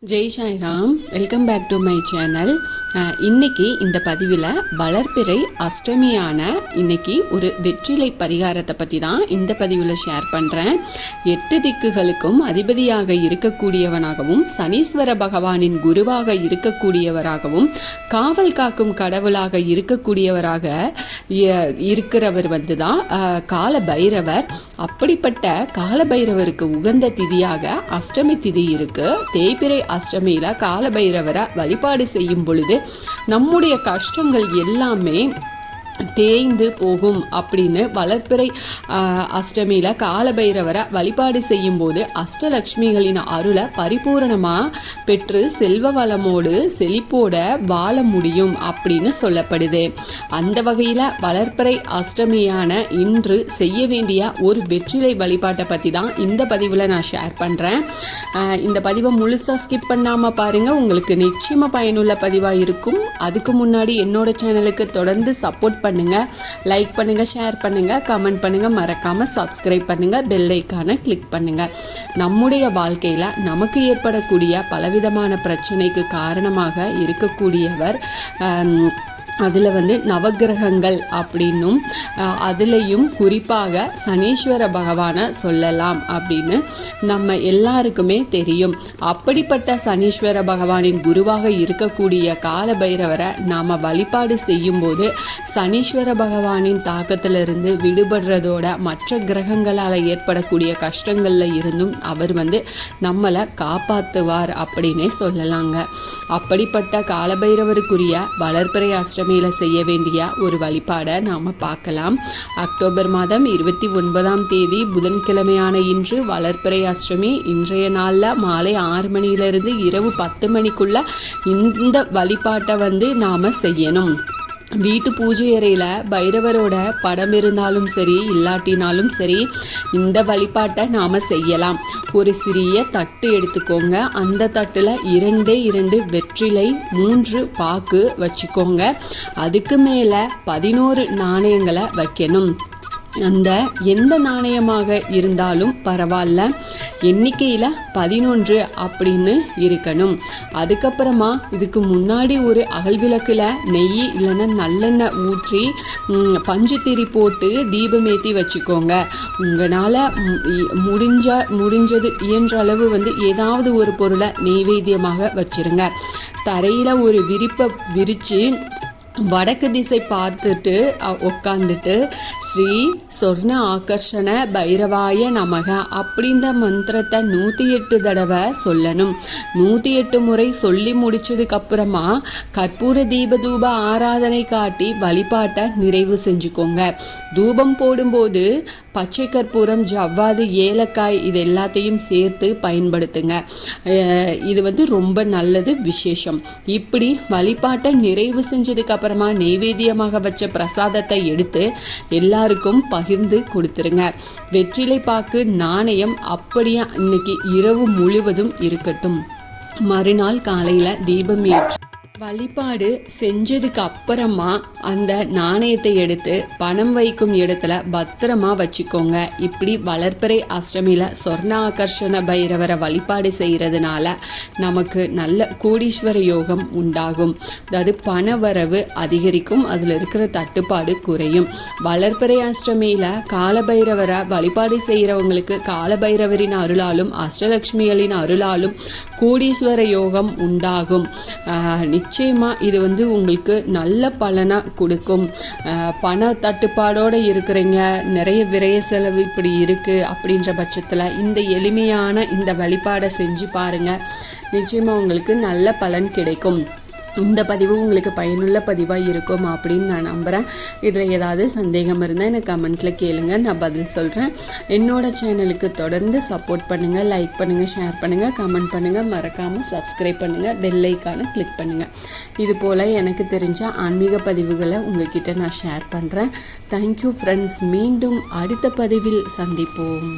Jai Sairam, welcome back to my channel. இன்னைக்கு இந்த பதிவில் வளர்பிறை அஷ்டமியான இன்னைக்கு ஒரு வெற்றிலை பரிகாரத்தை பற்றி தான் இந்த பதிவில் ஷேர் பண்ணுறேன். 8 திக்குகளுக்கும் அதிபதியாக இருக்கக்கூடியவனாகவும் சனீஸ்வர பகவானின் குருவாக இருக்கக்கூடியவராகவும் காவல் காக்கும் கடவுளாக இருக்கக்கூடியவராக இருக்கிறவர் தான் கால பைரவர். அப்படிப்பட்ட கால பைரவருக்கு உகந்த திதியாக அஷ்டமி திதி இருக்கு. தேய்பிறை அஷ்டமியில கால பைரவரை வழிபாடு செய்யும் பொழுது நம்முடைய கஷ்டங்கள் எல்லாமே தேய்ந்து போகும் அப்படின்னு வளர்பிறை அஷ்டமியில் காலபைரவரை வழிபாடு செய்யும் போது அஷ்டலக்ஷ்மிகளின் அருளை பரிபூரணமாக பெற்று செல்வ வளமோடு செழிப்போட வாழ முடியும் அப்படின்னு சொல்லப்படுது. அந்த வகையில் வளர்பிறை அஷ்டமியான இன்று செய்ய வேண்டிய ஒரு வெற்றிலை வழிபாட்டை பற்றி தான் இந்த பதிவில் நான் ஷேர் பண்ணுறேன். இந்த பதிவை முழுசாக ஸ்கிப் பண்ணாமல் பாருங்கள், உங்களுக்கு நிச்சயமாக பயனுள்ள பதிவாக இருக்கும். அதுக்கு முன்னாடி என்னோட சேனலுக்கு தொடர்ந்து சப்போர்ட் பண்ணுங்க, லைக் பண்ணுங்க, ஷேர் பண்ணுங்க, கமெண்ட் பண்ணுங்க, மறக்காம சப்ஸ்கிரைப் பண்ணுங்க, பெல் ஐகானை கிளிக் பண்ணுங்க. நம்முடைய வாழ்க்கையில நமக்கு ஏற்படக்கூடிய பலவிதமான பிரச்சனைக்கு காரணமாக இருக்கக்கூடியவர் அதில் நவகிரகங்கள் அப்படின்னும் அதுலேயும் குறிப்பாக சனீஸ்வர பகவானை சொல்லலாம் அப்படின்னு நம்ம எல்லாருக்குமே தெரியும். அப்படிப்பட்ட சனீஸ்வர பகவானின் குருவாக இருக்கக்கூடிய கால பைரவரை நாம் வழிபாடு செய்யும்போது சனீஸ்வர பகவானின் தாக்கத்திலிருந்து விடுபடுறதோட மற்ற கிரகங்களால் ஏற்படக்கூடிய கஷ்டங்களில் இருந்தும் அவர் நம்மளை காப்பாற்றுவார் அப்படின்னே சொல்லலாங்க. அப்படிப்பட்ட காலபைரவருக்குரிய வளர்பிறை அஷ்டமியில் செய்ய வேண்டிய ஒரு வழிபாடை நாம் பார்க்கலாம். அக்டோபர் மாதம் 29ஆம் தேதி புதன்கிழமையான இன்று வளர்பிறை அஷ்டமி. இன்றைய நாளில் மாலை 6 மணியிலிருந்து இரவு 10 மணிக்குள்ள இந்த வழிபாட்டை நாம் செய்யணும். வீட்டு பூஜை அறையில் பைரவரோட படம் இருந்தாலும் சரி இல்லாட்டினாலும் சரி இந்த வழிபாட்டை நாம் செய்யலாம். ஒரு சிறிய தட்டு எடுத்துக்கோங்க. அந்த தட்டில் 2 வெற்றிலை 3 பாக்கு வச்சுக்கோங்க. அதுக்கு மேலே 11 நாணயங்களை வைக்கணும். அந்த எந்த நாணயமாக இருந்தாலும் பரவாயில்ல, எண்ணிக்கையில் 11 அப்படின்னு இருக்கணும். அதுக்கப்புறமா இதுக்கு முன்னாடி ஒரு அகல்விளக்கில் நெய் இல்லைன்னா நல்லெண்ணெய் ஊற்றி பஞ்சுத்திரி போட்டு தீபமேற்றி வச்சுக்கோங்க. உங்களால் முடிஞ்சது இயன்ற அளவு ஏதாவது ஒரு பொருளை நெய்வேத்தியமாக வச்சுருங்க. தரையில் ஒரு விரிப்பை விரித்து வடக்கு திசை பார்த்துட்டு உட்காந்துட்டு ஸ்ரீ சொர்ண ஆகர்ஷண பைரவாய நமக அப்படின்ற மந்திரத்தை 108 தடவை சொல்லணும். 108 முறை சொல்லி முடிச்சதுக்கப்புறமா கற்பூர தீப தூப ஆராதனை காட்டி வழிபாட்டை நிறைவு செஞ்சுக்கோங்க. தூபம் போடும்போது பச்சை கற்பூரம், ஜவ்வாது, ஏலக்காய் இது எல்லாத்தையும் சேர்த்து பயன்படுத்துங்க. இது ரொம்ப நல்லது, விசேஷம். இப்படி வழிபாட்டை நிறைவு செஞ்சதுக்கு அப்புறமா நெய்வேத்தியமாக வச்ச பிரசாதத்தை எடுத்து எல்லாருக்கும் பகிர்ந்து கொடுத்துருங்க. வெற்றிலை பாக்கு நாணயம் அப்படியே இன்னைக்கு இரவு முழுவதும் இருக்கட்டும். மறுநாள் காலையில் தீபம் ஏற்றி வழிபாடு செஞ்சதுக்கு அப்புறமா அந்த நாணயத்தை எடுத்து பணம் வைக்கும் இடத்துல பத்திரமா வச்சுக்கோங்க. இப்படி வளர்பிறை அஷ்டமியில் சொர்ண ஆகர்ஷண பைரவரை வழிபாடு செய்கிறதுனால நமக்கு நல்ல கோடீஸ்வர யோகம் உண்டாகும். அதாவது பண வரவு அதிகரிக்கும், அதில் இருக்கிற தட்டுப்பாடு குறையும். வளர்பிறை அஷ்டமியில் காலபைரவரை வழிபாடு செய்கிறவங்களுக்கு காலபைரவரின் அருளாலும் அஷ்டலக்ஷ்மிகளின் அருளாலும் கோடீஸ்வர யோகம் உண்டாகும். நிச்சயமாக இது உங்களுக்கு நல்ல பலனை கொடுக்கும். பண தட்டுப்பாடோடு இருக்கிறீங்க, நிறைய விரைய செலவு இப்படி இருக்குது அப்படின்ற பட்சத்தில் இந்த எளிமையான இந்த வழிபாடை செஞ்சு பாருங்கள். நிச்சயமாக உங்களுக்கு நல்ல பலன் கிடைக்கும். இந்த பதிவு உங்களுக்கு பயனுள்ள பதிவாக இருக்கும் அப்படின்னு நான் நம்புகிறேன். இதில் ஏதாவது சந்தேகம் இருந்தால் எனக்கு கமெண்ட்டில் கேளுங்க, நான் பதில் சொல்கிறேன். என்னோட சேனலுக்கு தொடர்ந்து சப்போர்ட் பண்ணுங்கள், லைக் பண்ணுங்கள், ஷேர் பண்ணுங்கள், கமெண்ட் பண்ணுங்கள், மறக்காமல் சப்ஸ்கிரைப் பண்ணுங்கள், பெல் ஐகானை கிளிக் பண்ணுங்கள். இது போல் எனக்கு தெரிஞ்ச ஆன்மீக பதிவுகளை உங்ககிட்ட நான் ஷேர் பண்ணுறேன். Thank you friends. மீண்டும் அடுத்த பதிவில் சந்திப்போம்.